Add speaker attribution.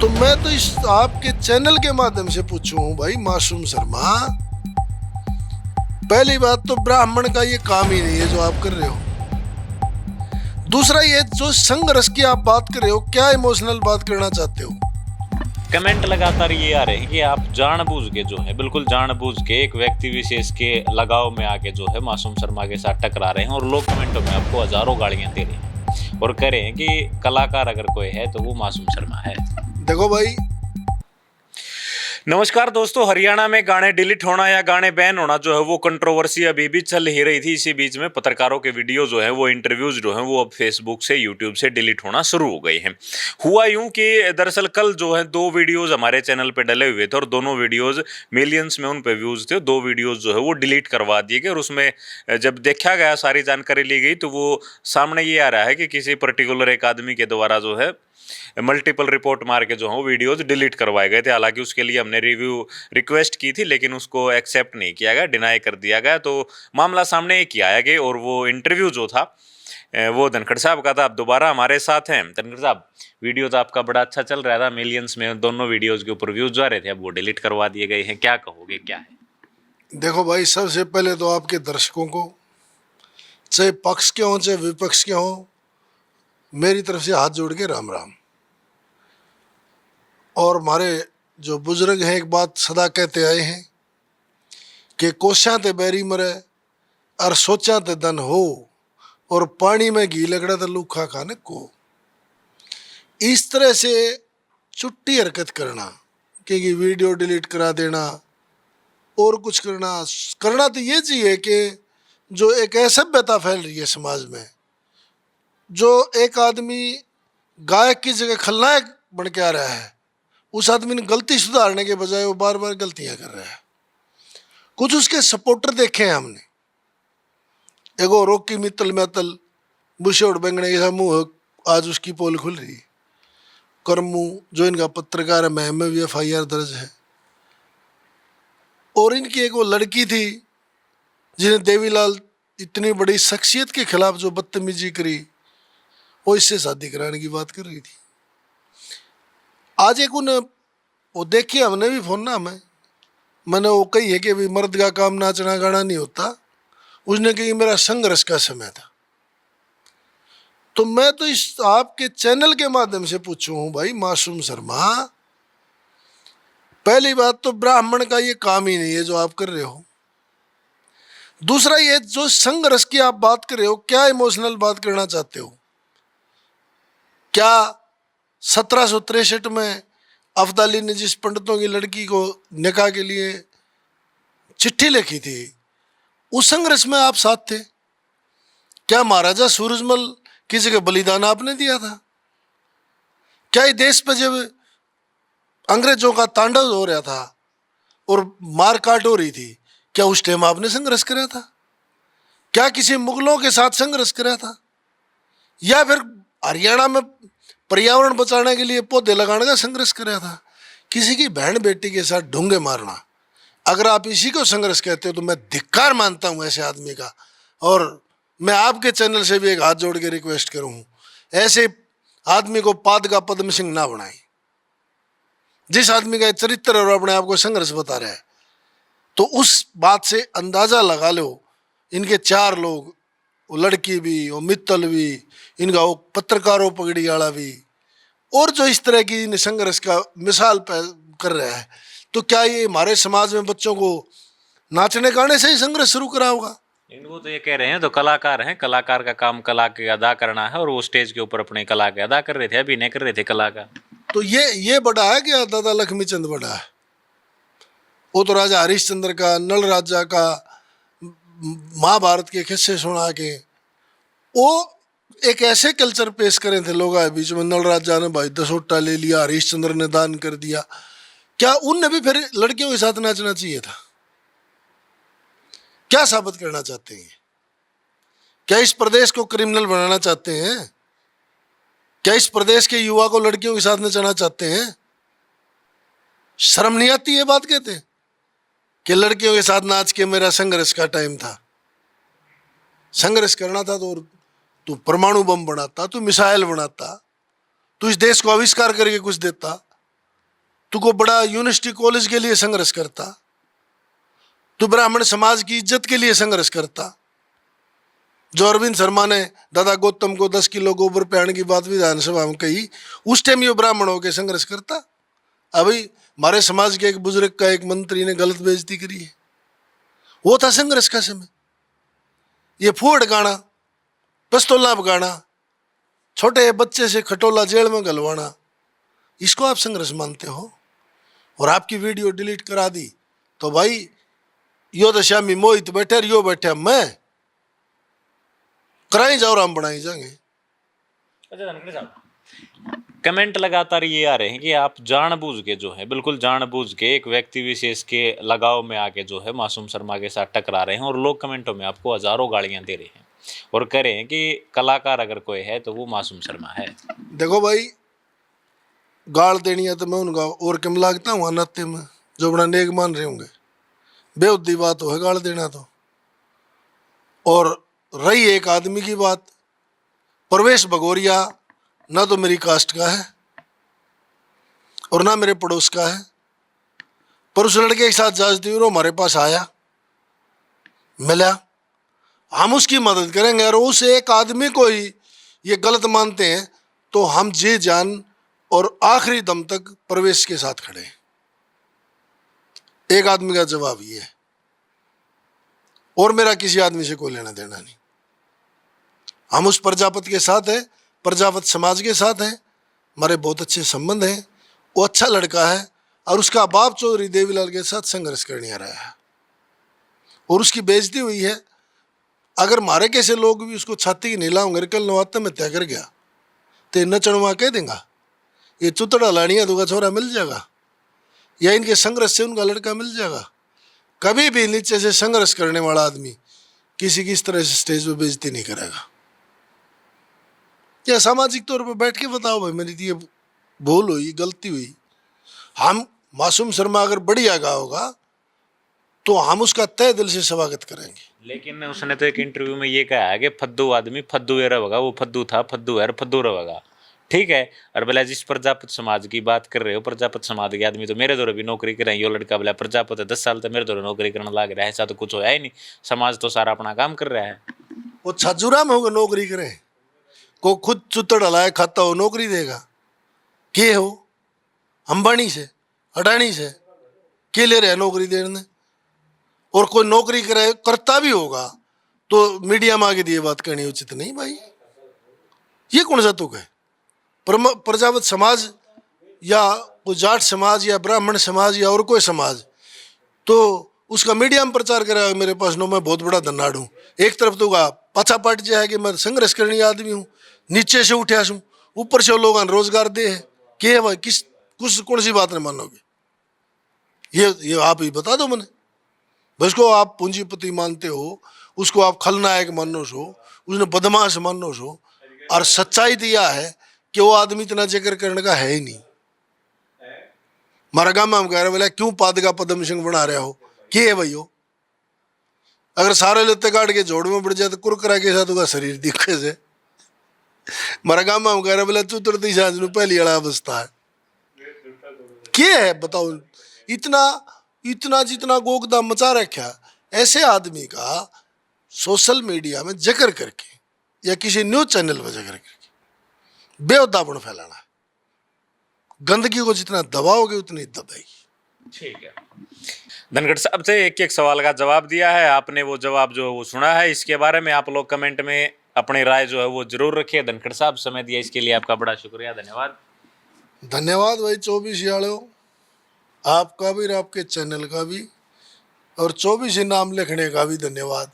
Speaker 1: तो मैं तो इस आपके चैनल के माध्यम से पूछूं भाई मासूम शर्मा, पहली बात तो ब्राह्मण का ये काम ही नहीं है जो आप कर रहे हो। दूसरा ये जो संघर्ष की आप बात कर रहे हो, क्या इमोशनल बात करना चाहते हो?
Speaker 2: कमेंट लगातार ये आ रहे हैं कि आप जानबूझ के जो है, बिल्कुल जानबूझ के एक व्यक्ति विशेष के लगाव में आके जो है मासूम शर्मा के साथ टकरा रहे हैं और लोग कमेंटों में आपको हजारों गालियां दे रहे हैं और कह रहे हैं कि कलाकार अगर कोई है तो वो मासूम शर्मा है।
Speaker 1: देखो भाई,
Speaker 2: नमस्कार दोस्तों, हरियाणा में गाने डिलीट होना या गाने बैन होना जो है वो कंट्रोवर्सी अभी भी चल ही रही थी। इसी बीच में पत्रकारों के वीडियो जो है वो इंटरव्यूज जो है वो अब फेसबुक से यूट्यूब से डिलीट होना शुरू हो गए हैं। हुआ यूं कि दरअसल कल जो है 2 वीडियोज हमारे चैनल पे डले हुए थे और दोनों वीडियोज मिलियंस में उन पे व्यूज थे। 2 वीडियोज जो है वो डिलीट करवा दिए गए और उसमें जब देखा गया, सारी जानकारी ली गई, तो वो सामने ये आ रहा है कि किसी पर्टिकुलर एक आदमी के द्वारा जो है मल्टीपल रिपोर्ट मार के जो है वीडियोज डिलीट करवाए गए थे। हालांकि उसके लिए हमने रिव्यू रिक्वेस्ट की थी लेकिन उसको एक्सेप्ट नहीं किया गया, डिनाई कर दिया गया। तो मामला सामने एक ही आया कि और वो इंटरव्यू जो था वो धनखड़ साहब का था। अब दोबारा हमारे साथ हैं धनखड़ साहब। वीडियो तो आपका बड़ा अच्छा चल रहा था, मिलियंस में दोनों वीडियोज के ऊपर व्यूज जा रहे थे, अब वो डिलीट करवा दिए गए हैं, क्या कहोगे, क्या है?
Speaker 1: देखो भाई, सबसे पहले तो आपके दर्शकों को, चाहे पक्ष के हों चाहे विपक्ष के हों, मेरी तरफ से हाथ जोड़ के राम राम। और हमारे जो बुजुर्ग हैं एक बात सदा कहते आए हैं कि कोशा ते बैरी मरे और सोचा ते धन हो, और पानी में घी लगड़ा तो लूखा खाने को। इस तरह से छुट्टी हरकत करना, क्योंकि वीडियो डिलीट करा देना और कुछ करना तो ये चाहिए कि जो एक असभ्यता फैल रही है समाज में, जो एक आदमी गायक की जगह खलनायक बन के आ रहा है, उस आदमी ने गलती सुधारने के बजाय वो बार बार गलतियां कर रहा है। कुछ उसके सपोर्टर देखे हैं हमने, एगो रोकी मित्तल मैतल बुशोड़ बेंगने जैसा मुंह, आज उसकी पोल खुल रही। करमू जो इनका पत्रकार है, में भी FIR दर्ज है। और इनकी एक वो लड़की थी जिन्हें देवीलाल इतनी बड़ी शख्सियत के खिलाफ जो बदतमीजी करी, वो इससे शादी कराने की बात कर रही थी। आज एक उन्हें वो देखी, हमने भी फोन ना मैंने वो कही है कि भाई मर्द का काम नाचना गाना नहीं होता। उसने कही मेरा संघर्ष का समय था। तो मैं तो इस आपके चैनल के माध्यम से पूछूं भाई मासूम शर्मा, पहली बात तो ब्राह्मण का ये काम ही नहीं है जो आप कर रहे हो। दूसरा ये जो संघर्ष की आप बात कर रहे हो, क्या इमोशनल बात करना चाहते हो? क्या 1763 में अब्दाली ने जिस पंडितों की लड़की को निकाह के लिए चिट्ठी लिखी थी, उस संघर्ष में आप साथ थे? क्या महाराजा सूरजमल की जगह बलिदान आपने दिया था? क्या इस देश पर जब अंग्रेजों का तांडव हो रहा था और मार काट हो रही थी, क्या उस टाइम आपने संघर्ष करा था? क्या किसी मुगलों के साथ संघर्ष करा था? या फिर हरियाणा में पर्यावरण बचाने के लिए पौधे लगाने का संघर्ष करा था? किसी की बहन बेटी के साथ ढूंगे मारना, अगर आप इसी को संघर्ष कहते हो तो मैं धिक्कार मानता हूं ऐसे आदमी का। और मैं आपके चैनल से भी एक हाथ जोड़ के रिक्वेस्ट करूं, ऐसे आदमी को पाद का पद्म सिंह ना बनाए। जिस आदमी का चरित्र और अपने आप को संघर्ष बता रहा है, तो उस बात से अंदाजा लगा लो, इनके 4 लोग, वो लड़की भी, वो मित्तल भी, इनका वो पत्रकारों पगड़ी वाला भी, और जो इस तरह की संघर्ष का मिसाल कर रहा है, तो क्या ये हमारे समाज में बच्चों को नाचने गाने से ही संघर्ष शुरू करा होगा?
Speaker 2: वो तो ये कह रहे हैं, तो कलाकार हैं, कलाकार का काम कला के अदा करना है और वो स्टेज के ऊपर अपने कला के अदा कर रहे थे, अभिनय कर रहे थे कला का।
Speaker 1: तो ये बड़ा है क्या दादा लक्ष्मी चंद बड़ा है? वो तो राजा हरिश्चंद्र का, नल राजा का महाभारत के किस्से सुना के वो एक ऐसे कल्चर पेश करे थे लोगों के बीच में। नल राजा ने भाई दसोटा ले लिया, हरिश्चंद्र ने दान कर दिया। क्या उनने भी फिर लड़कियों के साथ नाचना चाहिए था? क्या साबित करना चाहते हैं? क्या इस प्रदेश को क्रिमिनल बनाना चाहते हैं? क्या इस प्रदेश के युवा को लड़कियों के साथ नचाना चाहते हैं? शर्म नहीं आती ये बात कहते कि लड़कियों के साथ नाच के मेरा संघर्ष का टाइम था? संघर्ष करना था तो तू परमाणु बम बनाता, तू मिसाइल बनाता, तू इस देश को आविष्कार करके कुछ देता। तू को बड़ा यूनिवर्सिटी कॉलेज के लिए संघर्ष करता, तू ब्राह्मण समाज की इज्जत के लिए संघर्ष करता। जो अरविंद शर्मा ने दादा गौतम को 10 किलो गोबर पहन की बात विधानसभा में कही, उस टाइम ये ब्राह्मण होकर संघर्ष करता। अभी हमारे समाज के एक बुजुर्ग का एक मंत्री ने गलत बेइज्जती करी है, वो था संघर्ष का समय। ये फूड गाना, पिस्तौला गाना, छोटे बच्चे से खटोला जेल में गलवाना, इसको आप संघर्ष मानते हो? और आपकी वीडियो डिलीट करा दी तो भाई यो दशा में मोहित बैठे और यो बैठे मैं कराई जाओ, राम बनाई जाएंगे।
Speaker 2: अच्छा धनखड़ साहब, कमेंट लगातार ये आ रहे हैं कि आप जानबूझ के जो है, बिल्कुल जानबूझ के एक व्यक्ति विशेष के लगाव में आके जो है मासूम शर्मा के साथ टकरा रहे हैं, और लोग कमेंटों में आपको हजारों गालियां दे रहे हैं और कह रहे हैं कि कलाकार अगर कोई है तो वो मासूम शर्मा है।
Speaker 1: देखो भाई, गाल देनी है तो मैं उनका और कम लागता हूँ नाते में, जो बड़ा नेक मान रहे होंगे। बेहुदी बात हो है गाल देना तो। और रही एक आदमी की बात, प्रवेश भगोरिया ना तो मेरी कास्ट का है और ना मेरे पड़ोस का है, पर उस लड़के के साथ जांचती हुई हमारे पास आया, मिला, हम उसकी मदद करेंगे। और उस एक आदमी को ही ये गलत मानते हैं तो हम जी जान और आखिरी दम तक प्रवेश के साथ खड़े हैं। एक आदमी का जवाब ये है, और मेरा किसी आदमी से कोई लेना देना नहीं। हम उस प्रजापति के साथ हैं, प्रजापत समाज के साथ हैं, हमारे बहुत अच्छे संबंध हैं। वो अच्छा लड़का है और उसका बाप चौधरी देवीलाल के साथ संघर्ष करने आ रहा है और उसकी बेइज्जती हुई है। अगर मारे कैसे लोग भी उसको छाती की नीला होंगे, कल नवाते में तय कर गया तो न चढ़वा कह देगा ये चुतड़ा लानिया दूंगा छोरा मिल जाएगा, या इनके संघर्ष से उनका लड़का मिल जाएगा। कभी भी नीचे से संघर्ष करने वाला आदमी किसी की इस तरह से स्टेज पे बेइज्जती नहीं करेगा। या सामाजिक तौर पर बैठ के बताओ भाई मेरी ये भूल हुई, गलती हुई। हम मासूम शर्मा अगर बढ़िया गा होगा तो हम उसका तय दिल से स्वागत करेंगे।
Speaker 2: लेकिन उसने तो एक इंटरव्यू में ये कहा है कि फद्दू आदमी फद्दू है रहेगा, वो फद्दू था, फद्दू है, फद्दू रहेगा। ठीक है, और बोला जिस प्रजापत समाज की बात कर रहे हो, प्रजापत समाज के आदमी तो मेरे दौरे भी नौकरी कर रहे हैं। यो लड़का बोला प्रजापत है 10 साल तक मेरे दौरे नौकरी करने लग रहा है, ऐसा तो कुछ होया ही नहीं, समाज तो सारा अपना काम कर रहा है।
Speaker 1: वो छाजूरा में होगा नौकरी करे, को खुद चुतड़ हलाए खाता हो नौकरी देगा? के हो अंबानी से अडानी से के ले रहे नौकरी देने? और कोई नौकरी करे करता भी होगा तो मीडिया में आगे दिए बात करनी उचित नहीं भाई। ये कौन सा तुक है? प्रजापत समाज या कोई जाट समाज या ब्राह्मण समाज या और कोई समाज तो उसका मीडिया में प्रचार करेगा मेरे पास नो मैं बहुत बड़ा धन्नाड़ हूँ। एक तरफ तो का पाछा पाट जाए कि मैं संघर्ष करनी आदमी हूँ, नीचे से उठा हूँ, ऊपर से लोग रोजगार दे है कि भाई किस कुछ कौन सी बात नहीं मानोगे? ये आप ही बता दो मैंने। उसको आप पूंजीपति मानते हो, उसको आप खलनायक मानो सो, उसने बदमाश मानो सो, और सच्चाई तो यह है कि वो आदमी इतना जिक्र करने का है ही नहीं। हमारा गाँव में हम कह रहे बोला क्यों पाद का पद्म सिंह बना रहे हो? क्या है भाई? अगर सारे लेते काट के जोड़ में बढ़ जाए तो कुरकरा के साथ होगा शरीर दिखे से। हमारा गाँव में हम कह रहे बोला चुतरती सांझ में पहली अड़ा बसता है। क्या है बताओ? इतना इतना जितना गोगदा मचा रखा ऐसे आदमी का सोशल मीडिया में जिक्र करके या किसी न्यूज चैनल में जिक्र करके बेहुदापन फैलाना है। गंदगी को जितना दबाओगे उतनी दबेगी।
Speaker 2: ठीक है, धनखड़ साहब से एक एक सवाल का जवाब दिया है आपने, वो जवाब जो है वो सुना है। इसके बारे में आप लोग कमेंट में अपनी राय जो है वो जरूर रखिए। धनखड़ साहब समय दिया इसके लिए आपका बड़ा शुक्रिया, धन्यवाद।
Speaker 1: धन्यवाद भाई 24 याड़ो, आपका भी और आपके चैनल का भी, और 24 नाम लिखने का भी धन्यवाद।